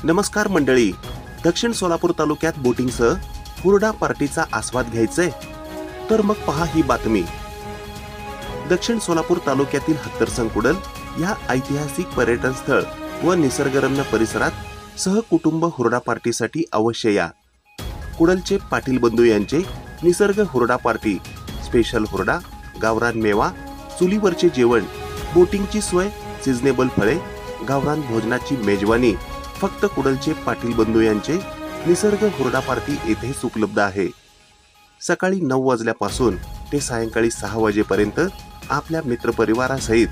नमस्कार मंडळी, दक्षिण सोलापूर तालुक्यात बोटिंगसह हुरडा पार्टीचा आस्वाद घ्यायचाय तर मग पहा ही बातमी। दक्षिण सोलापूर तालुक्यातील हत्तरसंकुडल या ऐतिहासिक पर्यटन स्थळ व निसर्गरम्य परिसरात सहकुटुंब हुरडा पार्टीसाठी अवश्य या। कुडलचे पाटील बंधू यांचे निसर्ग हुरडा पार्टी, स्पेशल हुरडा, गावरान मेवा, चुलीवरचे जेवण, बोटिंगची सोय, सिजनेबल फळे, गावरान भोजनाची मेजवानी फक्त कुडलचे पाटील बंधू यांचे निसर्ग हुरडा पार्टी येथेच उपलब्ध आहे। सकाळी 9 वाजल्यापासून ते सायंकाळी 6 वाजेपर्यंत आपल्या मित्रपरिवारासहित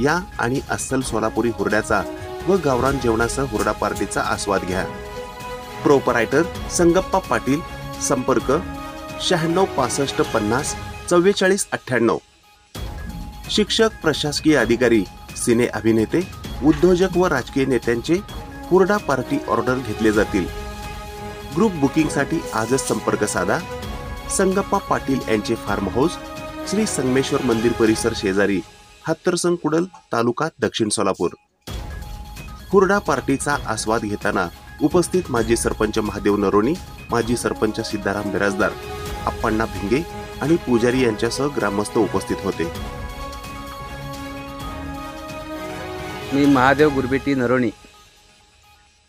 या आणि अस्सल सोलापुरी हुरड्याचा व गावरान जेवणासह हुरडा पार्टीचा आस्वाद घ्या। प्रोपरायटर संगप्पा पाटील, संपर्क 96 65 50 44 98। शिक्षक, प्रशासकीय अधिकारी, सिने अभिनेते, उद्योजक व राजकीय नेत्यांचे हुरडा पार्टी ऑर्डर घेतले जातील। ग्रुप बुकिंग साठी आजच संपर्क साधा। संगप्पा पाटील यांचे फार्म हाऊस, श्री संगमेश्वर मंदिर परिसर शेजारी, हत्तरसंकुडल, तालुका दक्षिण सोलापूर। हुरडा पार्टीचा आस्वाद घेताना उपस्थित माजी सरपंच महादेव नरोनी, माजी सरपंच सिद्धाराम बिराजदार, अप्पांना भिंगे आणि पुजारी यांच्यासह ग्रामस्थ उपस्थित होते। मी महादेव गुरबेटी नरोनी।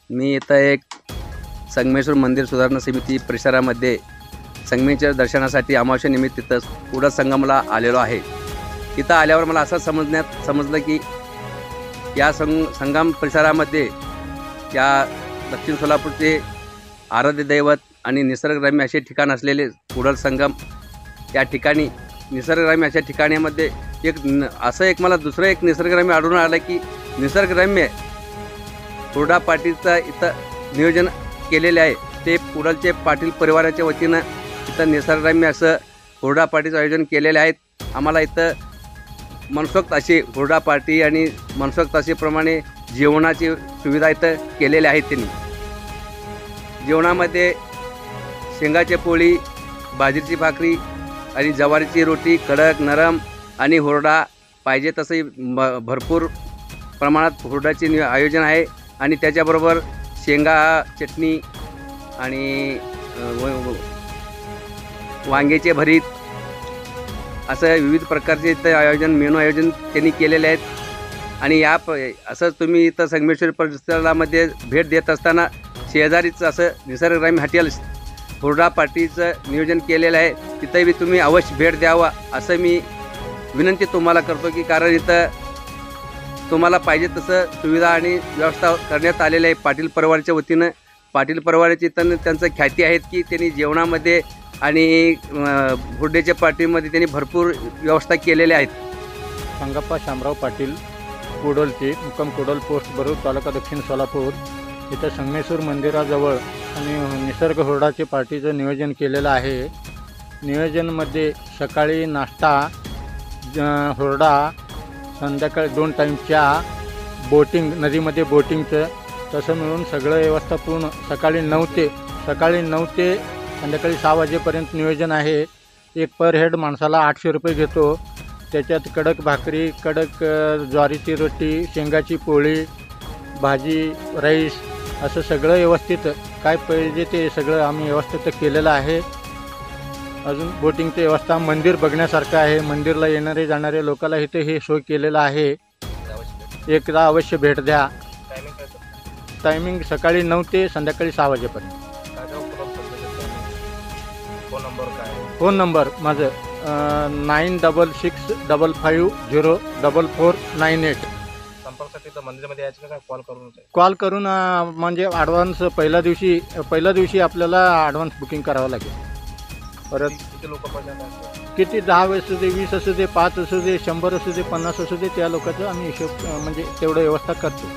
मी इथं एक संगमेश्वर मंदिर सुधारणा समिती परिसरामध्ये संगमेश्वर दर्शनासाठी अमावास्येनिमित्त तिथं कुडल संगमला आलेलो आहे। तिथं आल्यावर मला असं समजलं की या संगम परिसरामध्ये या दक्षिण सोलापूरचे आराध्य दैवत आणि निसर्गरम्य असे ठिकाण असलेले कुडल संगम, या ठिकाणी निसर्गरम्य अशा ठिकाणामध्ये मला दुसरं एक निसर्गरम्य आढळून आलं की निसर्गरम्य हुरडा पार्टीचं इथं नियोजन केलेले आहे। ते कुडलचे पाटील परिवाराच्या वतीनं इथं निसर्गरम्य असं हुरडा पार्टीचं आयोजन केलेले आहेत। आम्हाला इथं मनसोक्त अशी हुरडा पार्टी आणि मनसोक्त असेप्रमाणे जेवणाची सुविधा इथं केलेल्या आहेत। त्यांनी जेवणामध्ये शेंगाची पोळी, बाजरीची भाकरी आणि ज्वारीची रोटी, कडक नरम आणि हुरडा पाहिजे तसे भरपूर प्रमाणात हुरड्याचे आयोजन आहे। आणि त्याच्याबरोबर शेंगा चटणी आणि वांग्याचे भरीत असं विविध प्रकारचे इथं मेनू आयोजन त्यांनी केलेले आहेत। आणि असं तुम्ही इथं संगमेश्वर परिसरामध्ये भेट देत असताना शेजारीच असं निसर्गरम्य हॉटेल्स हुरडा पार्टीचं नियोजन केलेलं आहे, तिथंही तुम्ही अवश्य भेट द्यावा असं मी विनंती तुम्हाला करतो की कारण इथं तुम्हाला पाहिजे तसं सुविधा आणि व्यवस्था करण्यात आलेली आहे पाटील परिवाराच्या वतीनं। पाटील परिवाराची त्यांचं ख्याती आहेत की त्यांनी जेवणामध्ये आणि हुरड्याच्या पार्टीमध्ये त्यांनी भरपूर व्यवस्था केलेल्या आहेत। संगप्पा शामराव पाटील, कुडलचे, मुक्काम कुडल, पोस्ट बरूड, तालुका दक्षिण सोलापूर। इथं संगमेश्वर मंदिराजवळ आणि निसर्ग हुरडाचे पार्टीचं नियोजन केलेलं आहे। नियोजनमध्ये सकाळी नाश्ता, हुरडा, संध्याकाळी 2 टाईम चहा, बोटिंग, नदीमध्ये बोटिंगचं, तसं मिळून सगळं व्यवस्था पूर्ण सकाळी 9 ते संध्याकाळी 6 वाजेपर्यंत नियोजन आहे। एक पर हेड माणसाला 800 रुपये घेतो। त्याच्यात कडक भाकरी, कडक ज्वारीची रोटी, शेंगाची पोळी, भाजी, राईस असं सगळं व्यवस्थित काय पाहिजे ते सगळं आम्ही व्यवस्थित केलेलं आहे। अजून बोटिंगची व्यवस्था, मंदिर बघण्यासारखं आहे। मंदिरला येणारे जाणारे लोकांना इथे हे सोय केलेलं आहे। एकदा अवश्य भेट द्या। टायमिंग सकाळी 9 ते संध्याकाळी 6 वाजेपर्यंत। फोन नंबर माझं 9665504498। संपर्कासाठी मंदिरामध्ये यायचं का कॉल करून म्हणजे ॲडव्हान्स पहिल्या दिवशी आपल्याला ॲडव्हान्स बुकिंग करावं लागेल। परत किती लोक पाहिजे, किती 10 असू दे, 20 असू दे, 5 असू दे, 100 असू दे, 50 असू दे, त्या लोकांचं आम्ही हिशोब म्हणजे तेवढं व्यवस्था करतो।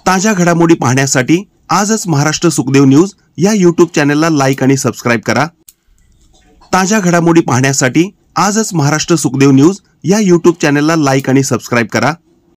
ताज्या घडामोडी पाहण्यासाठी आजच महाराष्ट्र सुखदेव न्यूज या यूट्यूब चॅनलला लाईक आणि सबस्क्राईब करा। ताज्या घडामोडी पाहण्यासाठी आजच महाराष्ट्र सुखदेव न्यूज या यूट्यूब चॅनलला लाईक आणि सबस्क्राईब करा।